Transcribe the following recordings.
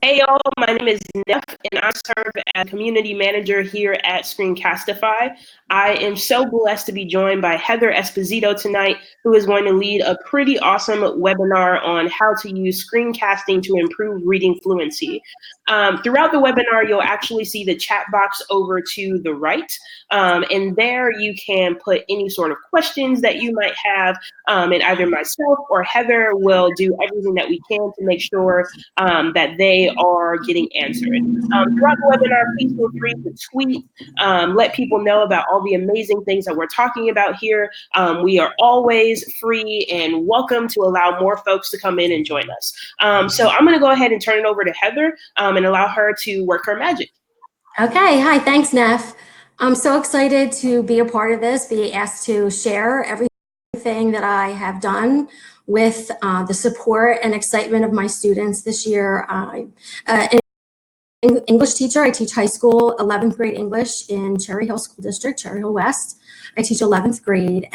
Hey y'all, my name is Neff and I serve as community manager here at Screencastify. I am so blessed to be joined by Heather Esposito tonight, who is going to lead a pretty awesome webinar on how to use screencasting to improve reading fluency. Throughout the webinar, you'll actually see the chat box over to the right, and there you can put any sort of questions that you might have, and either myself or Heather will do everything that we can to make sure that they are getting answered. Throughout the webinar, please feel free to tweet, let people know about all the amazing things that we're talking about here. We are always free and welcome to allow more folks to come in and join us. So I'm going to go ahead and turn it over to Heather and allow her to work her magic. Okay, hi, thanks, Neff. I'm so excited to be a part of this, be asked to share everything that I have done with the support and excitement of my students this year. I'm an English teacher. I teach high school 11th grade English in Cherry Hill School District, Cherry Hill West. I teach 11th grade,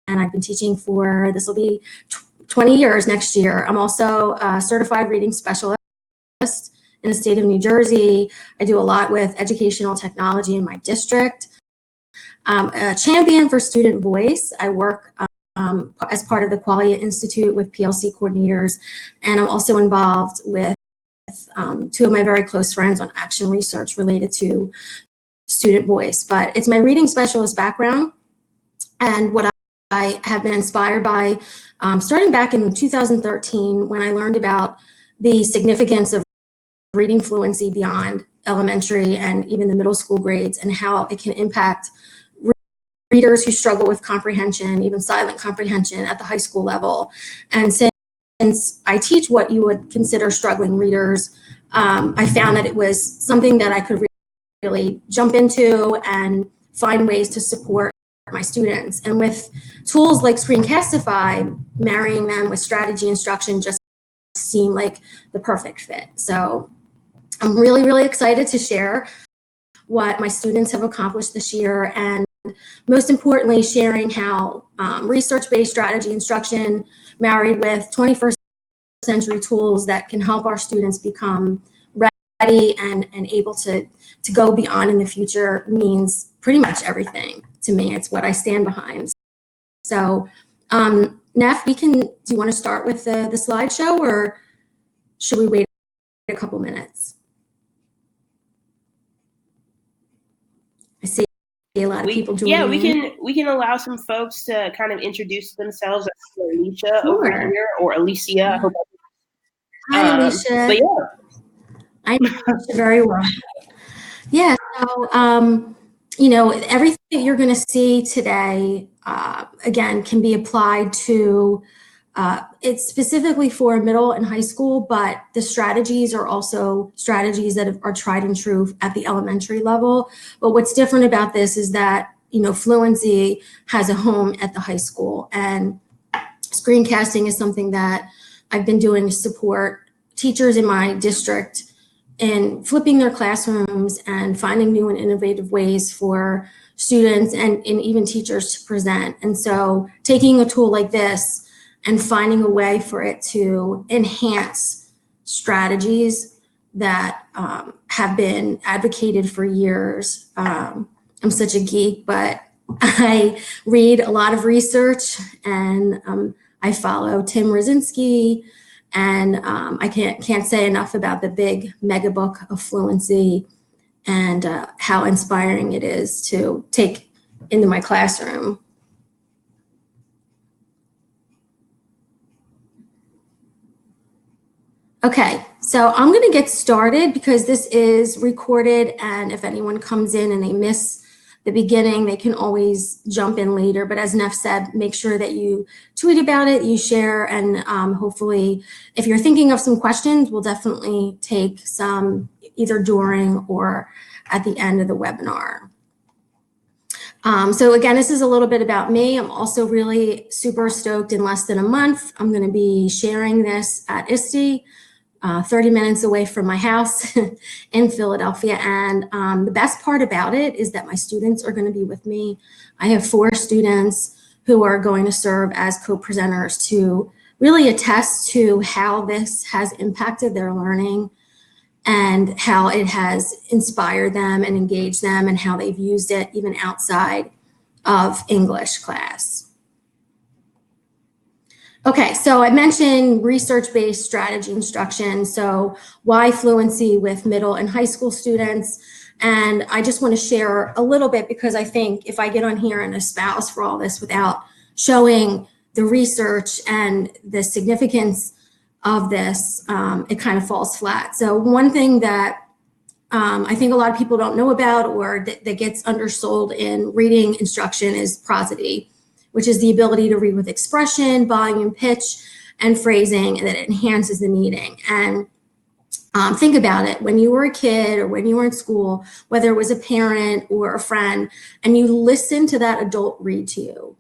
and I've been teaching for, this will be 20 years next year. I'm also a certified reading specialist in the state of New Jersey. I do a lot with educational technology in my district. A champion for student voice. I work as part of the Qualia Institute with PLC coordinators, and I'm also involved with two of my very close friends on action research related to student voice. But it's my reading specialist background and what I have been inspired by starting back in 2013 when I learned about the significance of reading fluency beyond elementary and even the middle school grades and how it can impact readers who struggle with comprehension, even silent comprehension at the high school level. And since I teach what you would consider struggling readers, I found that it was something that I could really jump into and find ways to support my students. And with tools like Screencastify, marrying them with strategy instruction just seemed like the perfect fit. So I'm really, really excited to share what my students have accomplished this year, and most importantly, sharing how research-based strategy instruction married with 21st century tools that can help our students become ready and able to go beyond in the future means pretty much everything to me. It's what I stand behind. So Neff, do you want to start with the slideshow, or should we wait a couple minutes? I see a lot of people joining. Yeah, we can allow some folks to kind of introduce themselves. Alicia over here, or Alicia. I hope. Hi, Alicia. But yeah, I know Alicia very well. Yeah. So you know, everything that you're going to see today, again, can be applied to. It's specifically for middle and high school, but the strategies are also strategies that are tried and true at the elementary level. But what's different about this is that, you know, fluency has a home at the high school, and screencasting is something that I've been doing to support teachers in my district in flipping their classrooms and finding new and innovative ways for students and even teachers to present. And so taking a tool like this and finding a way for it to enhance strategies that have been advocated for years. I'm such a geek, but I read a lot of research, and I follow Tim Rzyncki, and I can't say enough about the big mega book of Fluency and how inspiring it is to take into my classroom. Okay, so I'm going to get started because this is recorded, and if anyone comes in and they miss the beginning, they can always jump in later. But as Neff said, make sure that you tweet about it, you share, and hopefully, if you're thinking of some questions, we'll definitely take some either during or at the end of the webinar. So again, this is a little bit about me. I'm also really super stoked. In less than a month, I'm going to be sharing this at ISTE. 30 minutes away from my house in Philadelphia. And the best part about it is that my students are going to be with me. I have 4 students who are going to serve as co-presenters to really attest to how this has impacted their learning and how it has inspired them and engaged them and how they've used it even outside of English class. Okay, so I mentioned research-based strategy instruction. So why fluency with middle and high school students? And I just want to share a little bit, because I think if I get on here and espouse for all this without showing the research and the significance of this, it kind of falls flat. So one thing that I think a lot of people don't know about, or that gets undersold in reading instruction, is prosody, which is the ability to read with expression, volume, pitch, and phrasing, and that it enhances the meaning. And think about it. When you were a kid or when you were in school, whether it was a parent or a friend, and you listened to that adult read to you,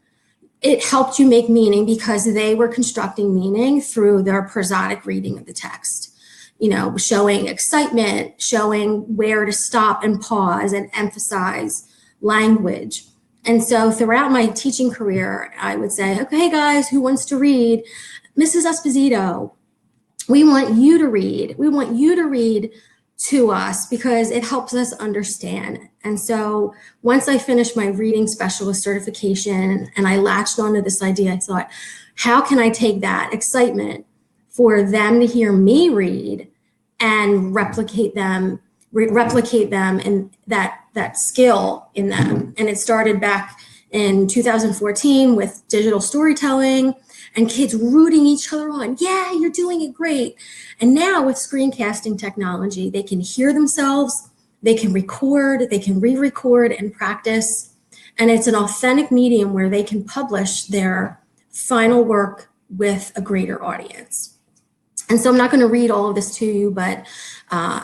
it helped you make meaning because they were constructing meaning through their prosodic reading of the text. You know, showing excitement, showing where to stop and pause and emphasize language. And so throughout my teaching career, I would say, okay, guys, who wants to read? Mrs. Esposito, we want you to read. We want you to read to us because it helps us understand. And so once I finished my reading specialist certification and I latched onto this idea, I thought, how can I take that excitement for them to hear me read and replicate them and that skill in them. And it started back in 2014 with digital storytelling and kids rooting each other on. Yeah, you're doing it great. And now with screencasting technology, they can hear themselves, they can record, they can re-record and practice. And it's an authentic medium where they can publish their final work with a greater audience. And so I'm not going to read all of this to you, but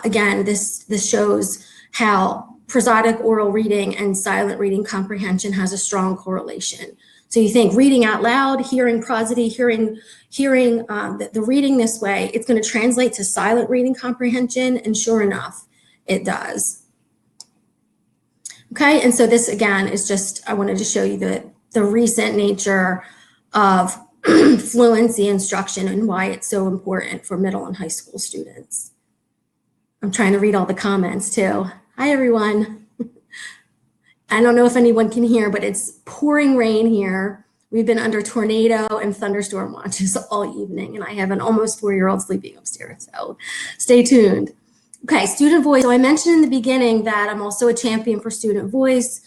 again, this shows how prosodic oral reading and silent reading comprehension has a strong correlation. So you think reading out loud, hearing prosody, hearing the reading this way, it's going to translate to silent reading comprehension, and sure enough, it does. Okay, and so this again is just, I wanted to show you the recent nature of fluency instruction and why it's so important for middle and high school students. I'm trying to read all the comments too. Hi, everyone. I don't know if anyone can hear, but it's pouring rain here. We've been under tornado and thunderstorm watches all evening, and I have an almost 4-year-old sleeping upstairs, so stay tuned. Okay, student voice. So I mentioned in the beginning that I'm also a champion for student voice.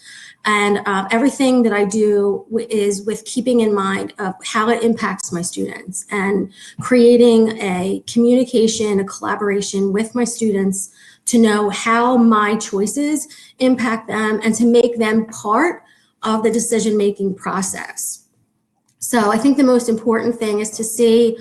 And everything that I do is with keeping in mind of how it impacts my students and creating a communication, a collaboration with my students to know how my choices impact them and to make them part of the decision-making process. So I think the most important thing is to see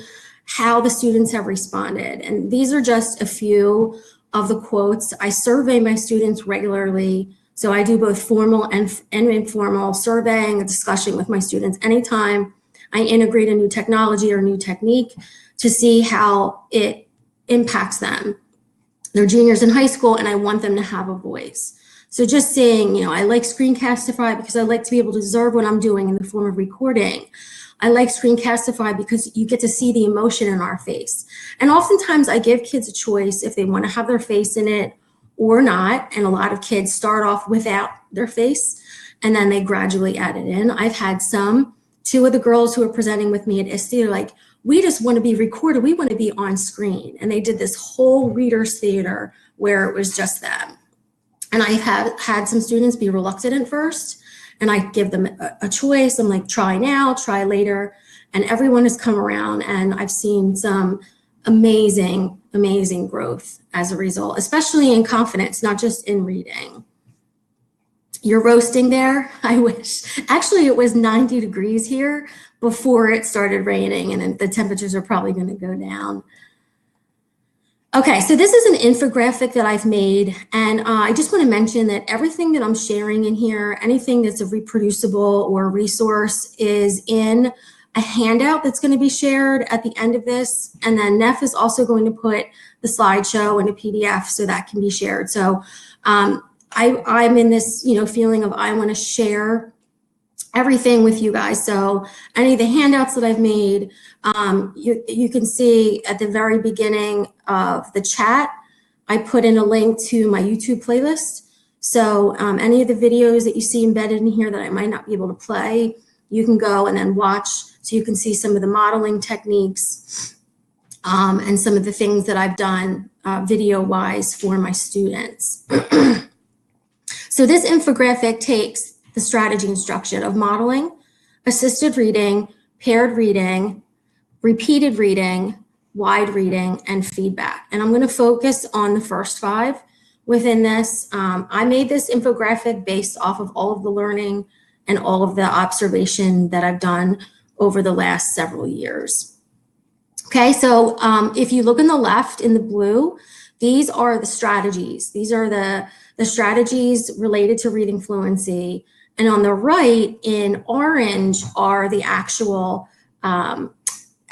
how the students have responded. And these are just a few of the quotes. I survey my students regularly. So I do both formal and informal surveying and discussion with my students anytime I integrate a new technology or a new technique to see how it impacts them. They're juniors in high school and I want them to have a voice. So just saying, you know, I like Screencastify because I like to be able to observe what I'm doing in the form of recording. I like Screencastify because you get to see the emotion in our face. And oftentimes I give kids a choice if they want to have their face in it or not. And a lot of kids start off without their face and then they gradually add it in. I've had two of the girls who are presenting with me at ISTE are like, we just want to be recorded. We want to be on screen. And they did this whole reader's theater where it was just them. And I've had some students be reluctant at first, and I give them a choice. I'm like, try now, try later. And everyone has come around, and I've seen some amazing, amazing growth as a result, especially in confidence, not just in reading. You're roasting there? I wish. Actually, it was 90 degrees here before it started raining, and the temperatures are probably going to go down. Okay, so this is an infographic that I've made, and I just want to mention that everything that I'm sharing in here, anything that's a reproducible or a resource, is in a handout that's going to be shared at the end of this, and then Neff is also going to put the slideshow in a PDF so that can be shared. So I'm in this, feeling of I want to share everything with you guys. So any of the handouts that I've made, you can see at the very beginning of the chat, I put in a link to my YouTube playlist. So any of the videos that you see embedded in here that I might not be able to play, you can go and then watch so you can see some of the modeling techniques and some of the things that I've done video-wise for my students. So this infographic takes the strategy instruction of modeling, assisted reading, paired reading, repeated reading, wide reading, and feedback. And I'm going to focus on the first 5 within this. I made this infographic based off of all of the learning and all of the observation that I've done over the last several years. Okay, so if you look on the left in the blue, these are the strategies. These are the strategies related to reading fluency. And on the right in orange are the actual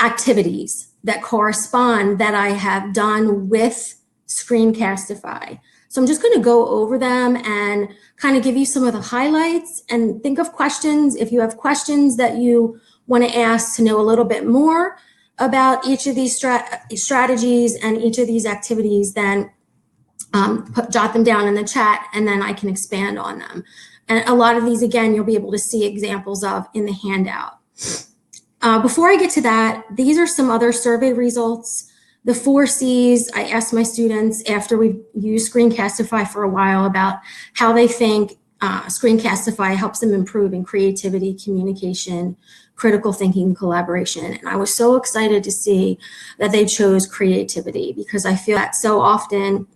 activities that correspond that I have done with Screencastify. So I'm just going to go over them and kind of give you some of the highlights and think of questions. If you have questions that you want to ask to know a little bit more about each of these strategies and each of these activities, then jot them down in the chat and then I can expand on them. And a lot of these, again, you'll be able to see examples of in the handout. Before I get to that, these are some other survey results. The 4 C's, I asked my students after we've used Screencastify for a while about how they think Screencastify helps them improve in creativity, communication, critical thinking, collaboration. And I was so excited to see that they chose creativity because I feel that so often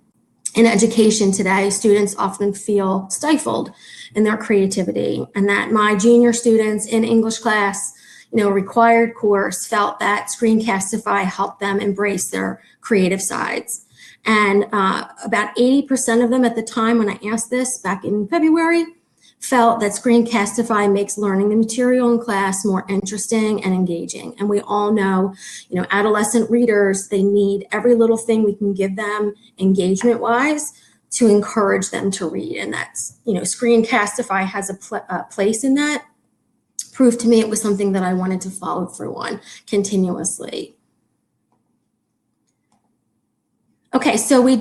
in education today, students often feel stifled in their creativity, and that my junior students in English class, required course, felt that Screencastify helped them embrace their creative sides. And about 80% of them at the time when I asked this back in February felt that Screencastify makes learning the material in class more interesting and engaging. And we all know, adolescent readers, they need every little thing we can give them engagement-wise to encourage them to read. And that's, Screencastify has a place in that. Proved to me it was something that I wanted to follow through on continuously. Okay, so we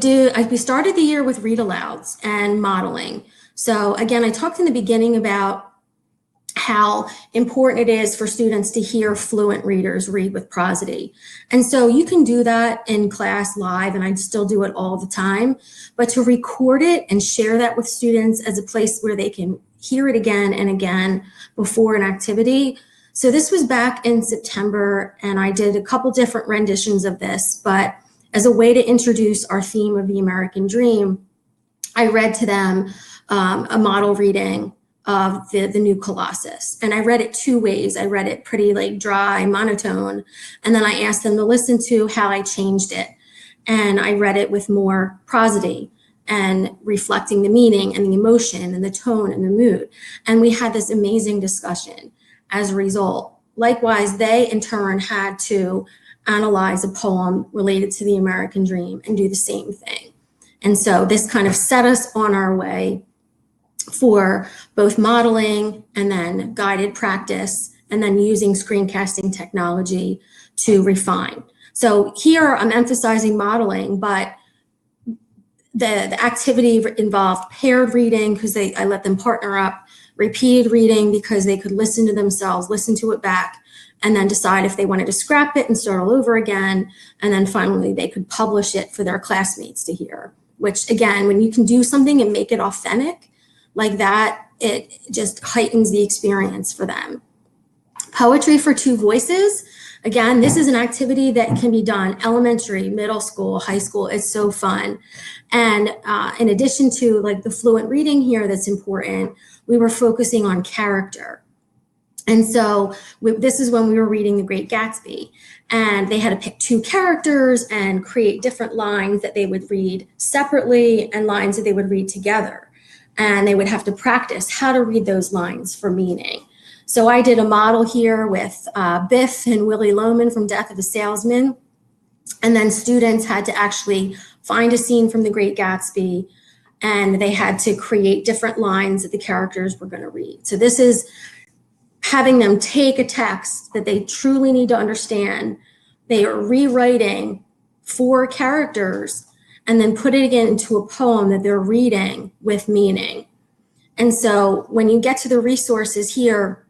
started the year with read alouds and modeling. So again, I talked in the beginning about how important it is for students to hear fluent readers read with prosody. And so you can do that in class live, and I still do it all the time, but to record it and share that with students as a place where they can hear it again and again before an activity. So this was back in September, and I did a couple different renditions of this, but as a way to introduce our theme of the American Dream, I read to them a model reading of the new Colossus. And I read it 2 ways. I read it pretty dry, monotone, and then I asked them to listen to how I changed it. And I read it with more prosody and reflecting the meaning and the emotion and the tone and the mood. And we had this amazing discussion as a result. Likewise, they in turn had to analyze a poem related to the American Dream and do the same thing. And so this kind of set us on our way for both modeling and then guided practice and then using screencasting technology to refine. So here I'm emphasizing modeling, but the activity involved paired reading because I let them partner up, repeated reading because they could listen to themselves, listen to it back, and then decide if they wanted to scrap it and start all over again. And then finally they could publish it for their classmates to hear, which again, when you can do something and make it authentic like that, it just heightens the experience for them. Poetry for 2 voices. Again, this is an activity that can be done elementary, middle school, high school. It's so fun. And in addition to the fluent reading here that's important, we were focusing on character. And so this is when we were reading The Great Gatsby, and they had to pick 2 characters and create different lines that they would read separately and lines that they would read together. And they would have to practice how to read those lines for meaning. So I did a model here with Biff and Willie Loman from Death of a Salesman. And then students had to actually find a scene from The Great Gatsby, and they had to create different lines that the characters were going to read. So this is having them take a text that they truly need to understand. They are rewriting 4 characters, and then put it again into a poem that they're reading with meaning. And so when you get to the resources here,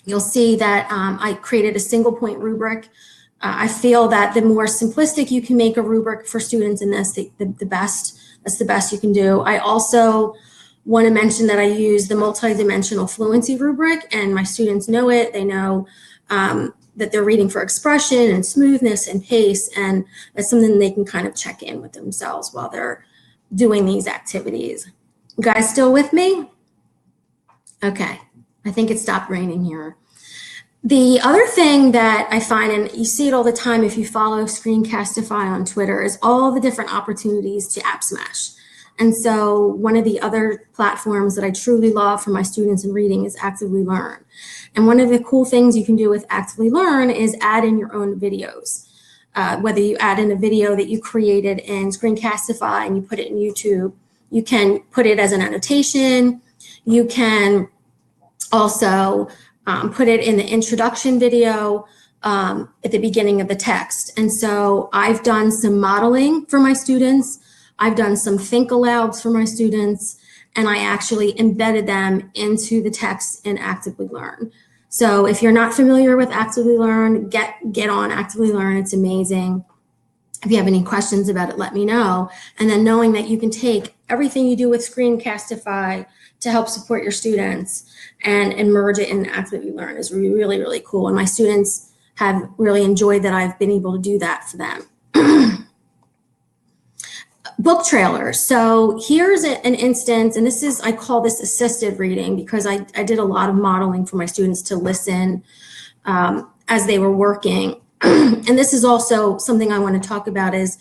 you'll see that I created a single point rubric. I feel that the more simplistic you can make a rubric for students in this, the best. That's the best you can do. I also want to mention that I use the multidimensional fluency rubric, and my students know it. They know that they're reading for expression and smoothness and pace, and that's something they can kind of check in with themselves while they're doing these activities. You guys still with me? Okay, I think it stopped raining here. The other thing that I find, and you see it all the time if you follow Screencastify on Twitter, is all the different opportunities to app smash. And so one of the other platforms that I truly love for my students in reading is Actively Learn. And one of the cool things you can do with Actively Learn is add in your own videos. Whether you add in a video that you created in Screencastify and you put it in YouTube, you can put it as an annotation. You can also put it in the introduction video at the beginning of the text. And so I've done some modeling for my students. I've done some think alouds for my students, and I actually embedded them into the text in Actively Learn. So if you're not familiar with Actively Learn, get on Actively Learn. It's amazing. If you have any questions about it, let me know. And then knowing that you can take everything you do with Screencastify to help support your students and merge it in Actively Learn is really, really cool. And my students have really enjoyed that I've been able to do that for them. Book trailers. So here's an instance, and this is, I call this assistive reading because I did a lot of modeling for my students to listen as they were working. And this is also something I want to talk about is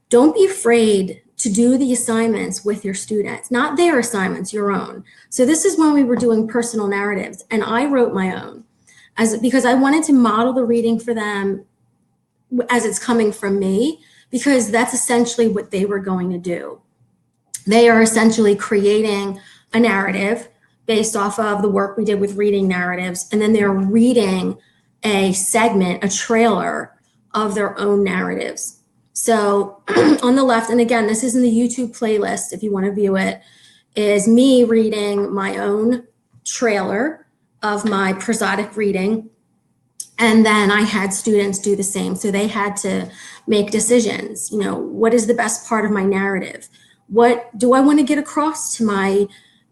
don't be afraid to do the assignments with your students, not their assignments, your own. So this is when we were doing personal narratives, and I wrote my own because I wanted to model the reading for them as it's coming from me, because that's essentially what they were going to do. They are essentially creating a narrative based off of the work we did with reading narratives, and then they're reading a segment, a trailer of their own narratives. So on the left, and again, this is in the YouTube playlist if you want to view it, is me reading my own trailer of my prosodic reading. And then I had students do the same. So they had to make decisions. You know, what is the best part of my narrative? What do I want to get across to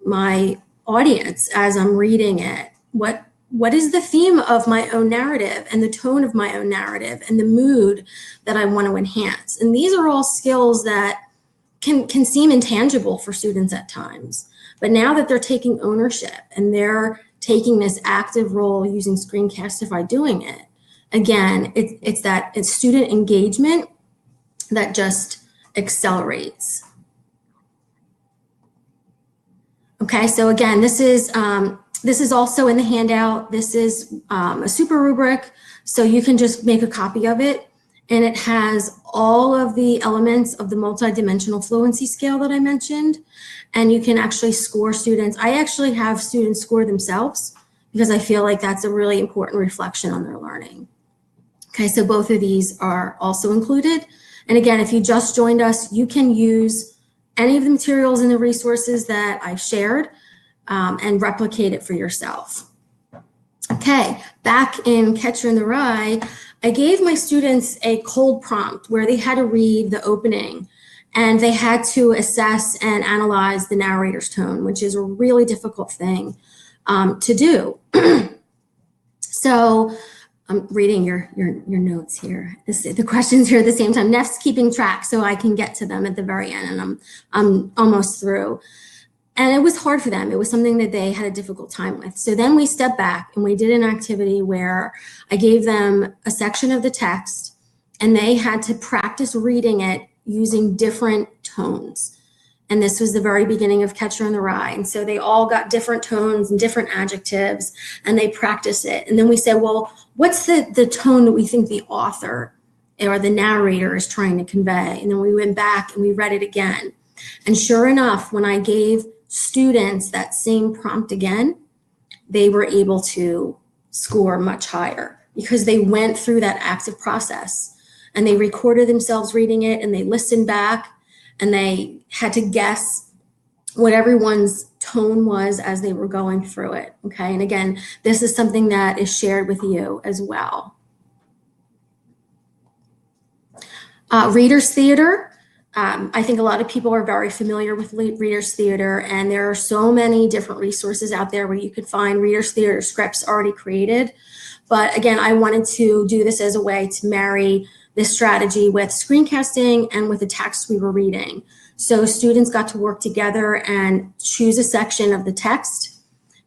my audience as I'm reading it? What is the theme of my own narrative and the tone of my own narrative and the mood that I want to enhance? And these are all skills that can seem intangible for students at times. But now that they're taking ownership and they're taking this active role using Screencastify doing it, again, it's student engagement that just accelerates. Okay, so again, this is also in the handout. This is a super rubric, so you can just make a copy of it, and it has all of the elements of the multidimensional fluency scale that I mentioned, and you can actually score students. I actually have students score themselves because I feel like that's a really important reflection on their learning. Okay, so both of these are also included. And again, if you just joined us, you can use any of the materials and the resources that I've shared and replicate it for yourself. Okay, back in Catcher in the Rye, I gave my students a cold prompt where they had to read the opening and they had to assess and analyze the narrator's tone, which is a really difficult thing to do. So I'm reading your notes here. The questions here at the same time. Neff's keeping track so I can get to them at the very end, and I'm almost through. And it was hard for them. It was something that they had a difficult time with. So then we stepped back and we did an activity where I gave them a section of the text and they had to practice reading it using different tones. And this was the very beginning of Catcher in the Rye. And so they all got different tones and different adjectives and they practiced it. And then we said, well, what's the tone that we think the author or the narrator is trying to convey? And then we went back and we read it again. And sure enough, when I gave students that same prompt again, they were able to score much higher because they went through that active process and they recorded themselves reading it and they listened back and they had to guess what everyone's tone was as they were going through it, okay? And again, this is something that is shared with you as well. Reader's Theater. I think a lot of people are very familiar with Reader's Theater, and there are so many different resources out there where you could find Reader's Theater scripts already created. But again, I wanted to do this as a way to marry this strategy with screencasting and with the text we were reading. So students got to work together and choose a section of the text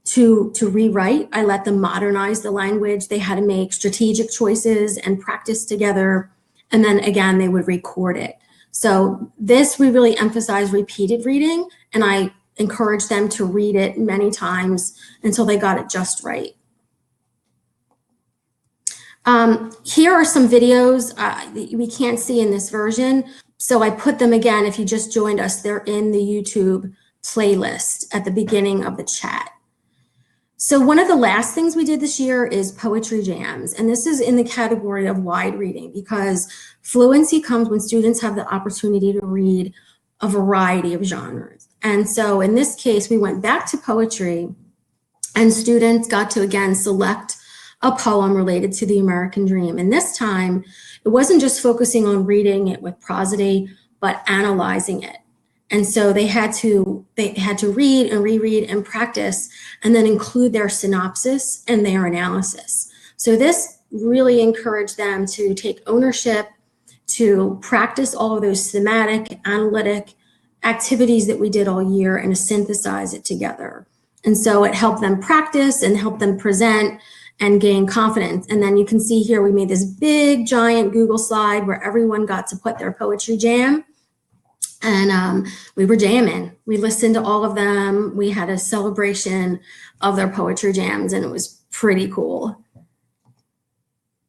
to rewrite. I let them modernize the language. They had to make strategic choices and practice together. And then again, they would record it. So this, we really emphasize repeated reading, and I encourage them to read it many times until they got it just right. Here are some videos we can't see in this version. So I put them again, if you just joined us, they're in the YouTube playlist at the beginning of the chat. So one of the last things we did this year is poetry jams. And this is in the category of wide reading, because fluency comes when students have the opportunity to read a variety of genres. And so in this case, we went back to poetry, and students got to, again, select a poem related to the American dream. And this time, it wasn't just focusing on reading it with prosody, but analyzing it. And so they had to read and reread and practice, and then include their synopsis and their analysis. So this really encouraged them to take ownership, to practice all of those thematic, analytic activities that we did all year, and to synthesize it together. And so it helped them practice and helped them present and gain confidence. And then you can see here, we made this big, giant Google slide where everyone got to put their poetry jam. And we were jamming. We listened to all of them. We had a celebration of their poetry jams, and it was pretty cool.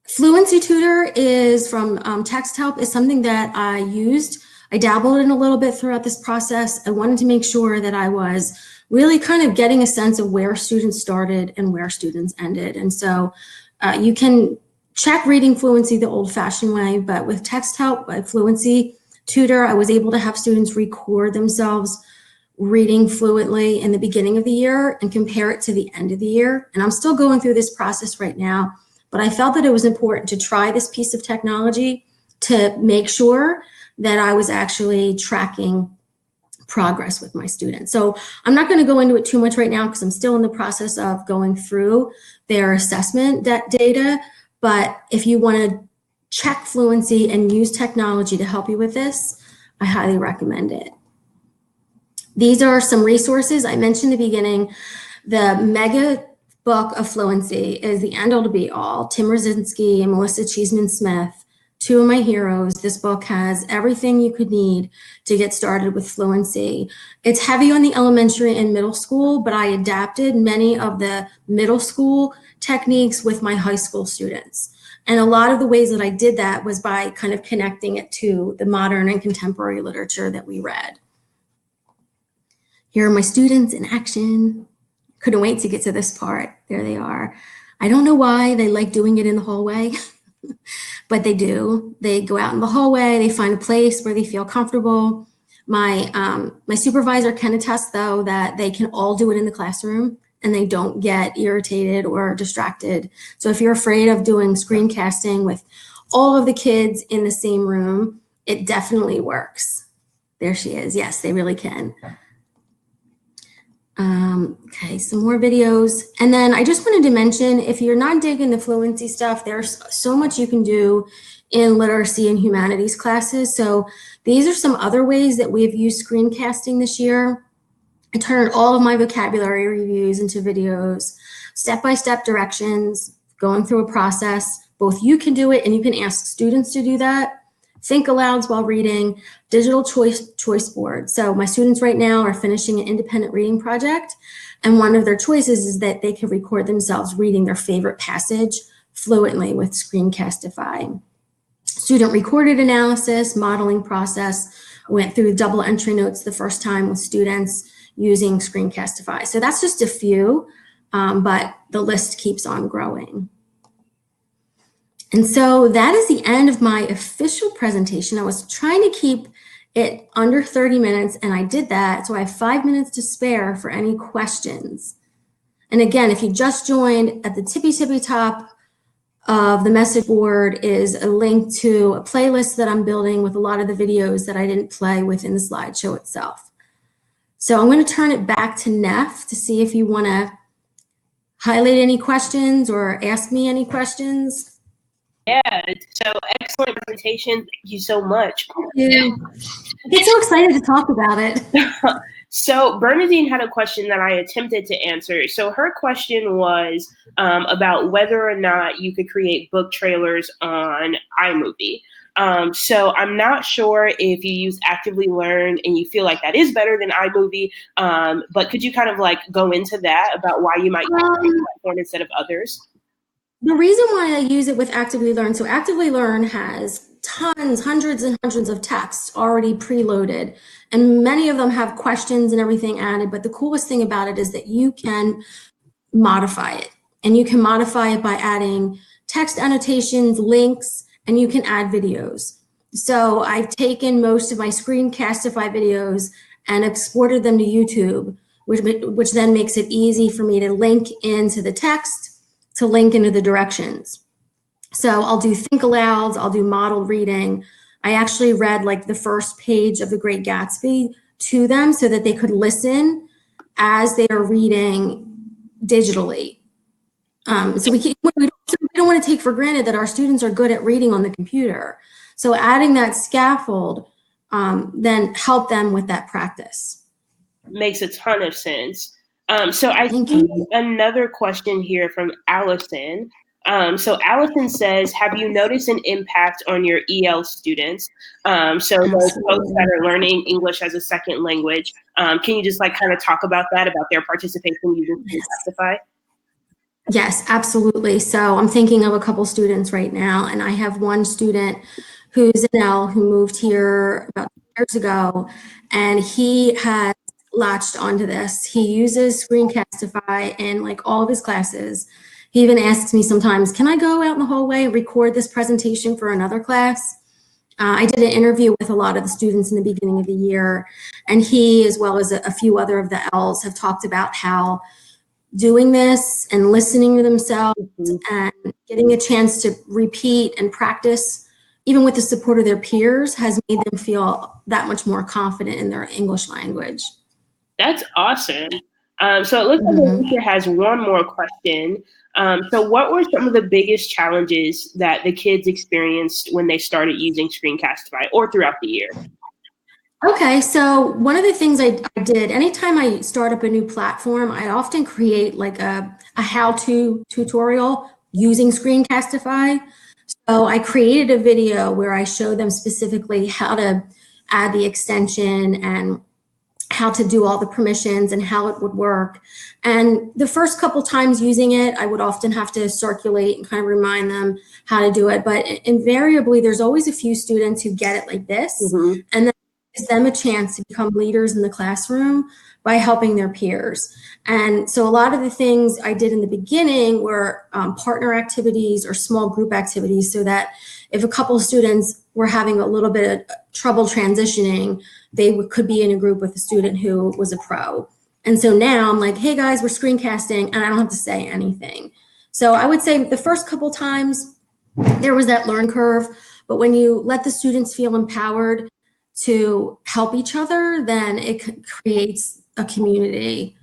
Fluency Tutor is from Text Help, is something that I used. I dabbled in a little bit throughout this process. I wanted to make sure that I was really kind of getting a sense of where students started and where students ended. And so you can check reading fluency the old-fashioned way, but with Text Help by Fluency Tutor, I was able to have students record themselves reading fluently in the beginning of the year and compare it to the end of the year. And I'm still going through this process right now, but I felt that it was important to try this piece of technology to make sure that I was actually tracking progress with my students. So I'm not going to go into it too much right now because I'm still in the process of going through their assessment data. But if you want to check fluency and use technology to help you with this, I highly recommend it. These are some resources. I mentioned in the beginning, the mega book of fluency is the end all to be all. Tim Rosinski and Melissa Cheeseman-Smith, two of my heroes. This book has everything you could need to get started with fluency. It's heavy on the elementary and middle school, but I adapted many of the middle school techniques with my high school students. And a lot of the ways that I did that was by kind of connecting it to the modern and contemporary literature that we read. Here are my students in action. Couldn't wait to get to this part. There they are. I don't know why they like doing it in the hallway, but they do. They go out in the hallway, they find a place where they feel comfortable. My supervisor can attest, though, that they can all do it in the classroom and they don't get irritated or distracted. So if you're afraid of doing screencasting with all of the kids in the same room, it definitely works. There she is. Yes, they really can. Okay, some more videos. And then I just wanted to mention, if you're not digging the fluency stuff, there's so much you can do in literacy and humanities classes. So these are some other ways that we've used screencasting this year. I turned all of my vocabulary reviews into videos, step-by-step directions, going through a process. Both you can do it and you can ask students to do that. Think alouds while reading, digital choice board. So my students right now are finishing an independent reading project, and one of their choices is that they can record themselves reading their favorite passage fluently with Screencastify. Student recorded analysis, modeling process, went through double entry notes the first time with students using Screencastify. So that's just a few, but the list keeps on growing. And so that is the end of my official presentation. I was trying to keep it under 30 minutes, and I did that, so I have 5 minutes to spare for any questions. And again, if you just joined, at the tippy top of the message board is a link to a playlist that I'm building with a lot of the videos that I didn't play within the slideshow itself. So I'm going to turn it back to Neff to see if you want to highlight any questions or ask me any questions. Yeah, so excellent presentation. Thank you so much. Yeah. I get so excited to talk about it. So Bernadine had a question that I attempted to answer. So her question was about whether or not you could create book trailers on Imovie. So I'm not sure if you use Actively Learn and you feel like that is better than iMovie, but could you kind of like go into that about why you might use that platform instead of others? The reason why I use it with Actively Learn, so Actively Learn has tons, hundreds and hundreds of texts already preloaded, and many of them have questions and everything added, but the coolest thing about it is that you can modify it, and you can modify it by adding text annotations, links, and you can add videos. So I've taken most of my Screencastify videos and exported them to YouTube, which then makes it easy for me to link into the text, to link into the directions. So I'll do think alouds, I'll do model reading. I actually read like the first page of The Great Gatsby to them so that they could listen as they are reading digitally. So we don't want to take for granted that our students are good at reading on the computer. So adding that scaffold then help them with that practice. Makes a ton of sense. So I see another question here from Allison. So Allison says, have you noticed an impact on your EL students? So those folks that are learning English as a second language, can you just like kind of talk about that, about their participation using Screencastify? Yes, absolutely. So I'm thinking of a couple students right now, and I have one student who's an L who moved here about 2 years ago, and he has latched onto this. He uses Screencastify in like all of his classes. He even asks me sometimes, can I go out in the hallway and record this presentation for another class? I did an interview with a lot of the students in the beginning of the year, and he, as well as a few other of the Ls, have talked about how doing this and listening to themselves and getting a chance to repeat and practice, even with the support of their peers, has made them feel that much more confident in their English language. That's awesome. So it looks like the teacher has one more question. So what were some of the biggest challenges that the kids experienced when they started using Screencastify or throughout the year? Okay, so one of the things I did, anytime I start up a new platform, I often create like a how-to tutorial using Screencastify. So I created a video where I show them specifically how to add the extension and how to do all the permissions and how it would work. And the first couple times using it, I would often have to circulate and kind of remind them how to do it. But invariably, there's always a few students who get it like this. And then it gives them a chance to become leaders in the classroom by helping their peers. And so a lot of the things I did in the beginning were partner activities or small group activities, so that if a couple of students were having a little bit of trouble transitioning, they could be in a group with a student who was a pro. And so now I'm like, hey guys, we're screencasting, and I don't have to say anything. So I would say the first couple times there was that learn curve, but when you let the students feel empowered to help each other, then it creates a community.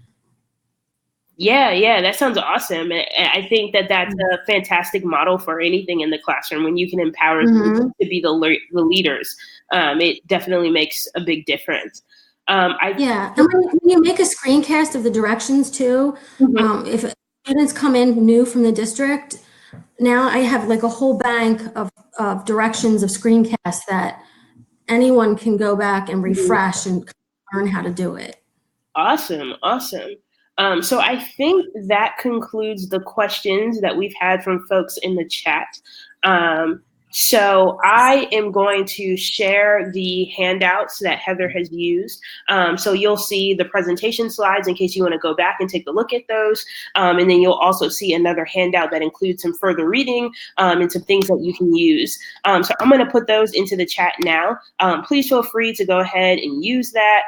Yeah, that sounds awesome. I think that that's a fantastic model for anything in the classroom. When you can empower them to be the leaders, it definitely makes a big difference. And when you make a screencast of the directions too, if students come in new from the district, now I have like a whole bank of directions of screencasts that anyone can go back and refresh and learn how to do it. Awesome. So I think that concludes the questions that we've had from folks in the chat. So I am going to share the handouts that Heather has used. So you'll see the presentation slides in case you want to go back and take a look at those. And then you'll also see another handout that includes some further reading and some things that you can use. So I'm going to put those into the chat now. Please feel free to go ahead and use that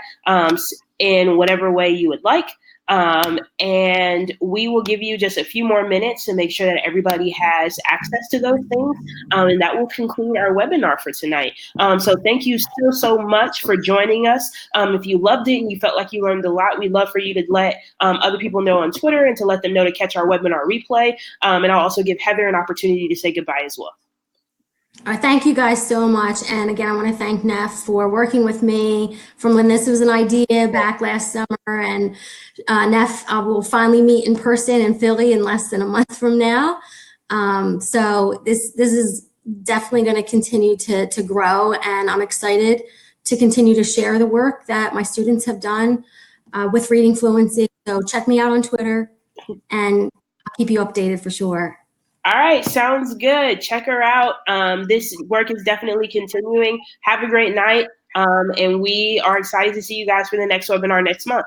in whatever way you would like. And we will give you just a few more minutes to make sure that everybody has access to those things. And that will conclude our webinar for tonight. So thank you so much for joining us. If you loved it and you felt like you learned a lot, we'd love for you to let other people know on Twitter and to let them know to catch our webinar replay. And I'll also give Heather an opportunity to say goodbye as well. Thank you guys so much. And again, I want to thank Neff for working with me from when this was an idea back last summer. And Neff will finally meet in person in Philly in less than a month from now. So this is definitely going to continue to grow. And I'm excited to continue to share the work that my students have done with Reading Fluency. So check me out on Twitter and I'll keep you updated for sure. All right, sounds good. Check her out. This work is definitely continuing. Have a great night. And we are excited to see you guys for the next webinar next month.